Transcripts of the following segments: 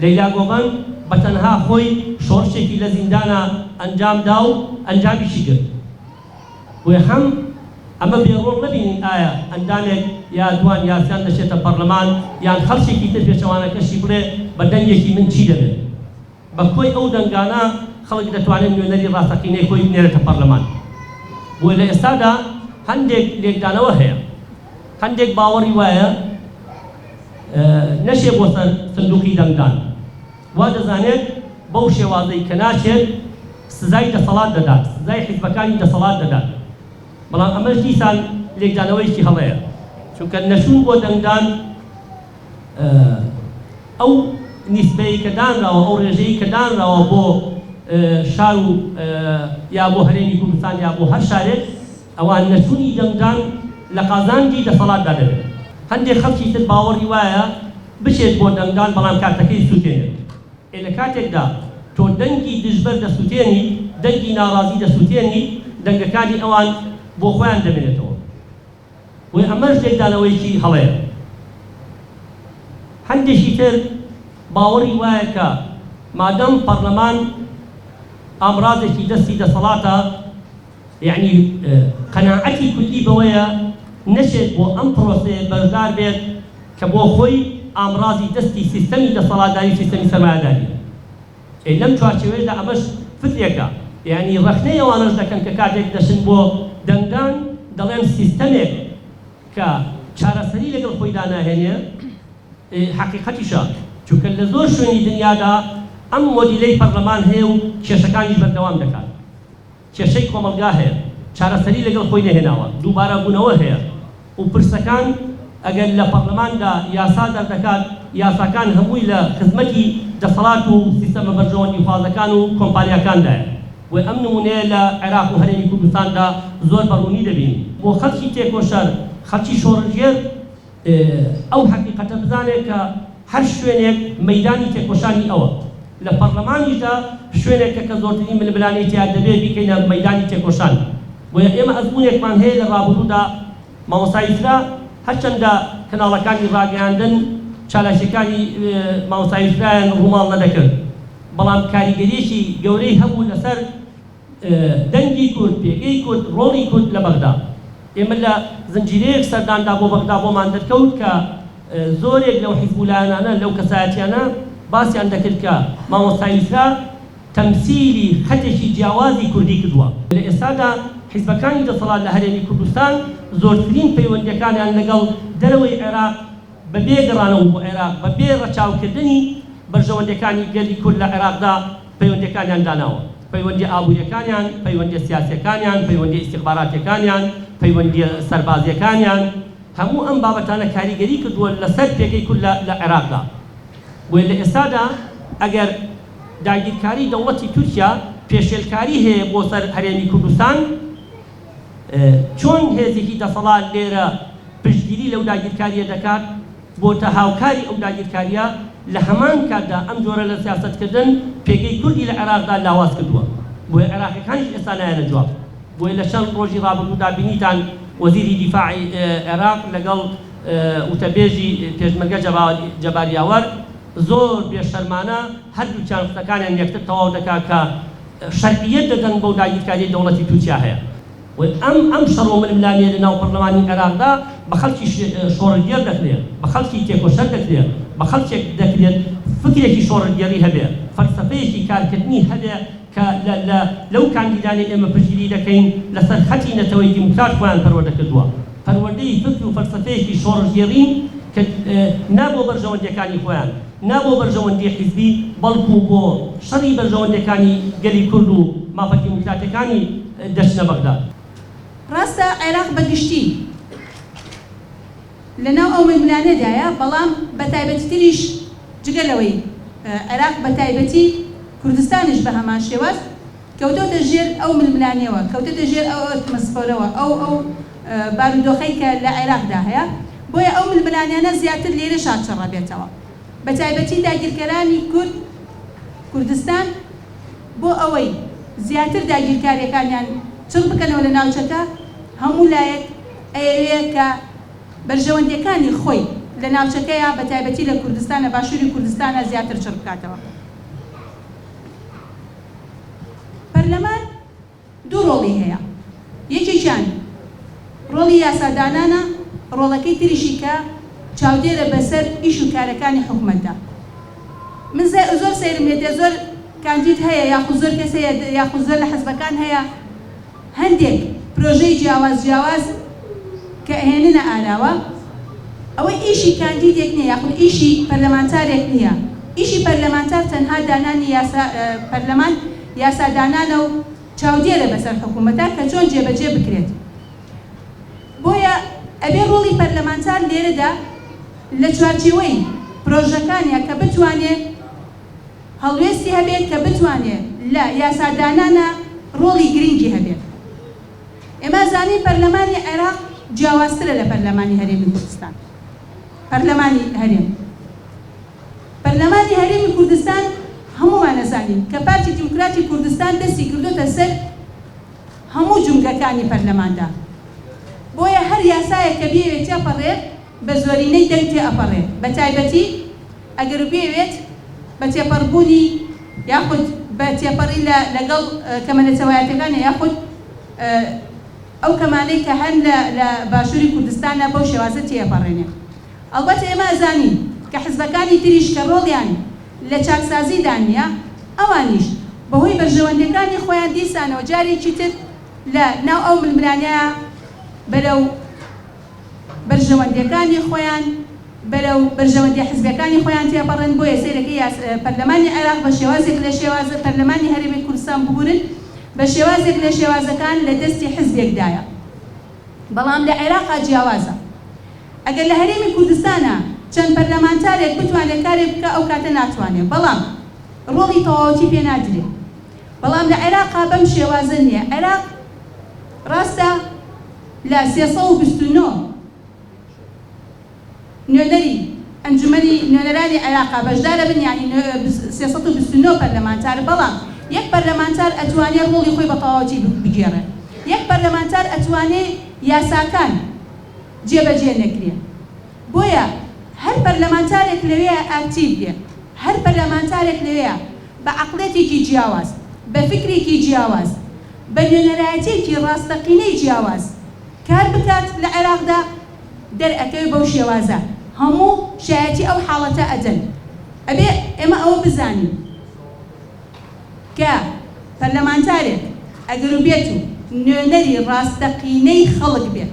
لەیلا گۆبەن بە تەنها خۆی شۆڕشێکی لە زیندانە ئەنجام دا و ئەنجامیشی کرد وێ هەم ئەمە بێڕۆڵ نەبینین ئایا ئەندامێک یا دوان یاسیان دەچێتە پەرلەمان یان خەڵکێکی تر پێچەوانەکەشی بڵێ بە دەنگێکی من چی دەبێت بە کۆی ئەو دەنگانە خەڵک دەتوانێت نوێنەری ڕاستەقینەی خۆی بنێرێتە پەرلەمان بۆ لە ئێستادا هەندێک لێکدانەوە هەیە هەندێک باوەڕی وایە نەشێ بۆ سەر سندوقی دەنگدان وا دەزانێت بەو شێوازەی کە ناچێت سزای دەسەڵات دەدات سزای حیزبەکانی دەسەڵات دەدات بەڵام ئەمەش دیسان لێکدانەوەیکی هەڵەیە چونکە نەشون بۆ دەنگدان ئەو نیسبەی کە دانراوە ئەو ڕێژەی کە دانراوە بۆ شار و یا بۆ هەرێمی کوردستان یا بۆ هەر شارێک ئەوان نەچوونی دەنگدان لە قازانجی دەسەڵاتدا دەبێت هەندێک خەڵکی تر باوەڕی وایە بچێت بۆ دەنگدان بەڵام کاتەکەی سووتێنێت لە کاتێکدا تۆ دەنگی دژبەر دەسووتێنی دەنگی ناڕازی دەسووتێنی دەنگەکانی ئەوان بۆ خۆیان دەبێتەوە وێ ئەمەش لێکدانەوەیکی هەڵەیە هەندێکی تر باوەڕی وایە کە مادەم پەرلەمان ئامڕازێکی دەستی دەسەڵاتە یعنی قەناعەتی کوردی بەوەیە نەچێت بۆ ئەم پرۆسەیە بەشدار بێت کە بۆ خۆی ئامڕازی دەستی سیستەمی دەسەڵاتداری سیستەمی سەرمایەداری لەم چوارچێوەیەدا ئەمەش فترێکە یعنی ڕەخنەی ئەوانەش دەکەن کە کاتێک دەچن بۆ دەنگدان دەڵێن سیستەمێک کە چارەسەری لەگەڵ خۆیدا ناهێنێ حەقیقەتیشە چونکە لە زۆر شوێنی دنیادا ئەم مۆدیلەی پەرلەمان هەیە و کێشەکانیش بەردەوام دەکات کێشەی کۆمەلگا هەیە چارەسەری لەگەڵ خۆی نەهێناوە دووبارە بوونەوە هەیە و پرسەکان ئەگەر لە پەرلەماندا یاسا دەردەکات یاساکان هەمووی لە خزمەتی دەسەڵات و سیستەمە بەرژەوەندی خوازەکان و کۆمپانیاکاندایە و ئەم نمونەیە لە عێراق و هەرێمی کوردستاندا زۆر بەڕوونی دەبینی بۆ خەڵکی تێکۆشەر خەڵکی شۆڕژێر ئەو حەقیقەتە بزانێت کە هەر شوێنێک مەیدانی تێکۆشانی ئەوە لە پەرلەمانیشدا شوێنێکە کە زۆرترین ململانەی تیا دەبێت بیکەینە مەیدانی تێکۆشان و ئێمە ئەزمونێکمان هەیە لە ڕابردوودا مامۆستاییفرا هەرچەندە کەناڵەکانی ڕاگەیاندن چالاکیەکانی مامۆستاییفرایان ڕووماڵ نەدەکرد بەڵام کاریگەریەکی گەورەی هەبوو لەسەر دەنگی کورد پێگەی کورد ڕۆڵی کورد لە بەغدا ئێمە لە زنجیرەیەک سەرداندا بۆ بەغدا بۆمان دەرکەوت کە زۆرێک لەو حیزبولایانانە لەو کەسایەتیانە باسییان دەکرد کە مامۆستاییفرا تەمسیلی خەتێکی جیاوازی کوردی کردووە لە ئێستادا حیزبەکانی دەسەڵات لە هەرێمی کوردستان زۆرترین پەیوەندیەکانیان لەگەڵ دەرەوەی عێراق بەبێ گەڕانەوە بۆ عێراق بەبێ ڕەچاوکردنی بەرژەوەندەکانی گەلی کورد لە عێراقدا پەیوەندیەکانیان داناوە پەیوەندی ئابووریەکانیان پەیوەندی سیاسیەکانیان پەیوەندی ئیستیخباراتیەکانیان پەیوەندی سەربازیەکانیان هەموو ئەم بابەتانە کاریگەری کردووە لەسەر پێگەی کورد لە عێراقدا بۆ لە ئێستادا ئەگەر داگیرکاری دەوڵەتی تورکیا پێشێلکاری هەیە بۆ سەر هەرێمی کوردستان چۆن هێزێکی دەسەڵات لێرە پشتگیری لەو داگیرکاریە دەکات بۆتە هاوکاری ئەو داگیرکاریە لە هەمان کاتدا ئەم جۆرە لە سیاسەتکردن پێگەی کوردی لە عێراقدا لاواز کردووە بۆیە عێراقیەکانیش ئێستا نایەنە جواب بۆیە لە چەند ڕۆژی ڕابردوودا بینیتان وەزیری دیفاعی عێراق لەگەڵ وتەبێژی پێشمەرگە جەباریاوەر زۆر بێشەرمانە هەردووچیان قسەکانیان یەکتر تەواو دەکات کە شەرعیەت دەدەن بەو داگیرکاریی دەوڵەتی تورکیا هەیە ئەم شەڕ و ململانیە لە ناو پەرلەمانی عێراقدا بە خەڵکی شۆڕەگێر دەکرێت بە خەڵکی تێکۆشەر دەکرێت بە خەڵکێک دەکرێت فکرێکی شۆڕەگێری هەبێ فەلسەفەیەکی کارکردنی هەبێ کە لەو کاندیدانی ئێمە پشتگیری دەکەین لەسەر خەتی نەتەوەی دیموکرات خۆیان پەروەردە کردووە پەروەردەی فکر و فەلسەفەیەکی شۆڕەگێرین کە نابۆ بەرژەوەندیەکانی خۆیان نابۆ بەرژەوەندی حیزبی بەڵکو بۆ شەڕی بەرژەوەندیەکانی گەلی کورد و مافە دیموکراتەکانی دەچنە بەغدا ڕاستە عێراق بەگشتی لەناو ئەو ململانەدایە بەڵام بە تایبەتیتریش جگەلەوەی عێراق بە تایبەتی کوردستانیش بە هەمان شێوەز کەوتۆتە ژێر ئەو ململانیەوە کەوتۆتە ژێر ئەو ئەتمەسفەرەوە ئەو بارودۆخەی کە لە عێراقدا هەیە بۆیە ئەو ململانیانە زیاتر لێرە شادچەڕە بێتەوە بە تایبەتی داگیرکەرانی کوردستان بۆ ئەوەی زیاتر داگیرکاریەکانیان چڕ بکەنەوە لە ناوچەکە هەموو لایەک ئەوەیە کە بەرژەوەندیەکانی خۆی لە ناوچەکەیە بە تایبەتی لە کوردستانە باشووری کوردستانە زیاتر چڕ بکاتەوە. پەرلەمان دوو ڕۆڵی هەیە. یەکێکیان ڕۆڵی یاسادانانە، ڕۆڵەکەی تریشی کە چاودێرە بەسەر ئیش و کارەکانی حکوومەتدا. من زۆر سەیرم لێ زۆر کاندید هەیە یاخود زۆر کەس هەیە یاخود زۆر لە حەزبەکان هەیە هەندێک پرۆژەی جیاواز کە ئەهێننە ئاراوە ئەوەی ئیشی کاندیدێک نییە یاخود ئیشی پەرلەمانتارێک نییە. ئیشی پەرلەمانتار تەنها دانانی پەرلەمان یاسادانانە و چاودێرە بەسەر حکوومەتە کە چۆن جێبەجێ بکرێت. بۆیە ئەبێ ڕۆڵی پەرلەمانتار لێرەدا لە چوارچێوەی پرۆژەکانیە کە بتوانێت هەڵوێستی هەبێت کە بتوانێت لە یاسادانانە ڕۆڵی گرنگی هەبێت. ئێمە زانین پەرلەمانی عێراق جیاوازترە لە پەرلەمانی هەرێمی کوردستان. پەرلەمانی هەرێمی کوردستان هەموومان نەزانین کە پارتی دیموکراتی کوردستان دەستی کردوتە سەر هەموو جومگەکانی پەرلەماندا. بۆیە هەر یاسایەک کە بێوێت تێپەڕێت بە زۆرینەی دەنگ تێ ئەپەڕێت. بە تایبەتی ئەگەر بێوێت بە تێپەڕبوونی یاخود بە تێپەڕی لەگەڵ کەمەنەتەوایەتەکانی یاخود ئەو کەمانەی کە هەن لە باشووری کوردستانە بەو شێوازە تێپەڕێنێت. ئەڵبەتە ئێمە ئەزانین کە حزبەکانی تریش کە ڕۆڵیان لە چاکسازیدا نییە ئەوانیش بەهۆی بەرژەوەندەکانی خۆیان دیسانەوە جارێکی تر لە ناو ئەو ململانەیە بەرەو بەرژەوەندەکانی خۆیان بەرەو بەرژەوەندی حزبەکانی خۆیان تێپەڕن. بۆیە سەیرەکەی پەرلەمانی عێراق بە شێوازێک لە شێوازە پەرلەمانی هەرێمی کوردستان ببورن بە شێوازێک لە شێوازەکان لە دەستی حزبێکدایە. بەڵام لە عێراقا جیاوازە. ئەگەر لە هەرێمی کوردستانە چەند پەرلەمانتارێک بتوانێت کارێک بکە ئەو کاتە ناتوانێت، بەڵام ڕۆڵی تەواوەتی پێ نادرێت. بەڵام لە عێراقا بەم شێوازە نییە. عێراق ڕاستە لە 329 نوێنەری ئەنجومەنی نوێنەرانی عێراقا بەشدارە بن، یعنی 329 پەرلەمانتار، بەڵام یەک پەرلەمانتار ئەتوانێت ڕۆڵی خۆی بە تەواوەتی بگێڕێت. یەک پەرلەمانتار ئەتوانێت یاساکان جێبەجێ نەکرێت. بۆیە هەر پەرلەمانتارێک لەوەیە ئاکتیڤ بێت، هەر پەرلەمانتارێک لەوەیە بە عەقڵێتێکی جیاواز، بە فکرێکی جیاواز، بە نوێنەرایەتێکی ڕاستەقینەی جیاواز کار بکات لە عێراقدا دەرئەکەوێت بەو شێوازە. هەموو شایەتی ئەو حاڵەتە ئەدەن. ئەبێ ئێمە ئەوە بزانین کە پەرلەمانتارێک ئەگەر بێت و نوێنەری ڕاستەقینەی خەڵک بێت،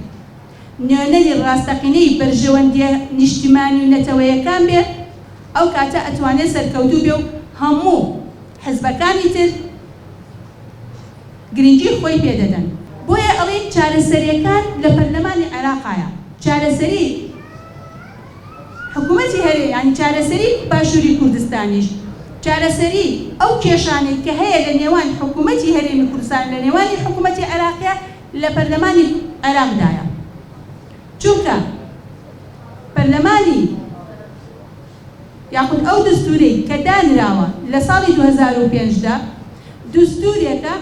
نوێنەری ڕاستەقینەی بەرژەوەندیە نیشتیمانی و نەتەوەیەکان بێت، ئەو کاتە ئەتوانێت سەرکەوتوو بێ و هەموو حزبەکانی تر گرنگی خۆی پێدەدەن. بۆیە ئەڵێن چارەسەریەکان لە پەرلەمانی عێراقایە. چارەسەری حکوومەتی هەرێ، یعنی چارەسەری باشووری کوردستانیش، چارەسەری ئەو کێشانێک کە هەیە لە نێوان حکوومەتی هەرێمی کوردستان لە نێوانی حکوومەتی عێراقیە لە پەرلەمانی عێراقدایە. چونکە پەرلەمانی یاخود ئەو دستورەی کە دانراوە لە ساڵی 2005دا دستورێکە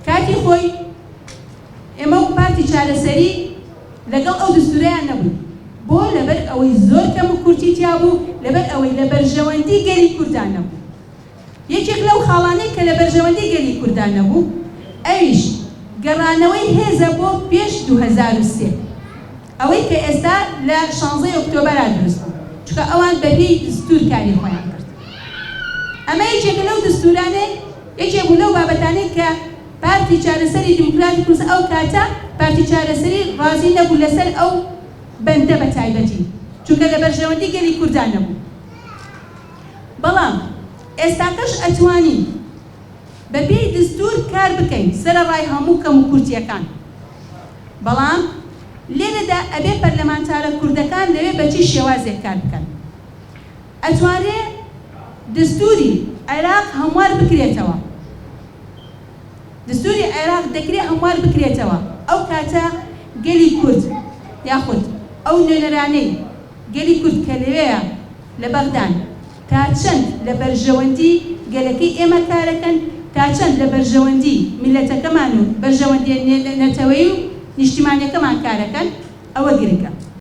کاتی خۆی ئێمە و پارتی چارەسەری لەگەڵ ئەو دستورەیان نەبوو. بۆ لەبەر ئەوەی زۆر کەم و کورتی تیا بوو، لەبەر ئەوەی لە بەرژەوەندی گەلی کوردان نەبوو. یەکێک لەو خاڵانەی کە لە بەرژەوەندی گەلی کوردان نەبوو ئەویش گەڕانەوەی هێزە بۆ پێش 2003، ئەوەی کە ئێستا لە 16 ئۆکتۆبەرا دروست بوو، چونکە ئەوان بەپێی دستور کاری خۆیان کرد. ئەمە یەکێک لەو دستورانەی یەکێک بوو لەو بابەتانەی کە پارتی چارەسەری دیموکراتی کوردستان ئەو کاتە پارتی چارەسەری ڕازی نەبوو لەسەر ئەو بەندە بە تایبەتی، چونکە لە بەرژەوەندی گەلی کوردان نەبوو. بەڵام ئێستاکەش ئەتوانین بەپێی دستور کار بکەین سەرەڕای هەموو کەم و کورتیەکان. بەڵام لێرەدا ئەبێ پەرلەمانتارە کوردەکان لەوێ بەچی شێوازێک کار بکەن. ئەتوانێ دستوری عێراق هەموار بکرێتەوە. دستوری عێراق دەکرێت هەموار بکرێتەوە. ئەو کاتە گەلی کورد یاخود ئەو نوێنەرانەی گەلی کورد کە لەوەیە لە بەغدان تا چەند لە بەرژەوەندی گەلەکەی ئێمە کارەکەن، تا چەند لە بەرژەوەندی میلەتەکەمان و بەرژەوەندی نەتەوەی و نیشتیمانیەکەمان کارەکەن، ئەوە گرنگە.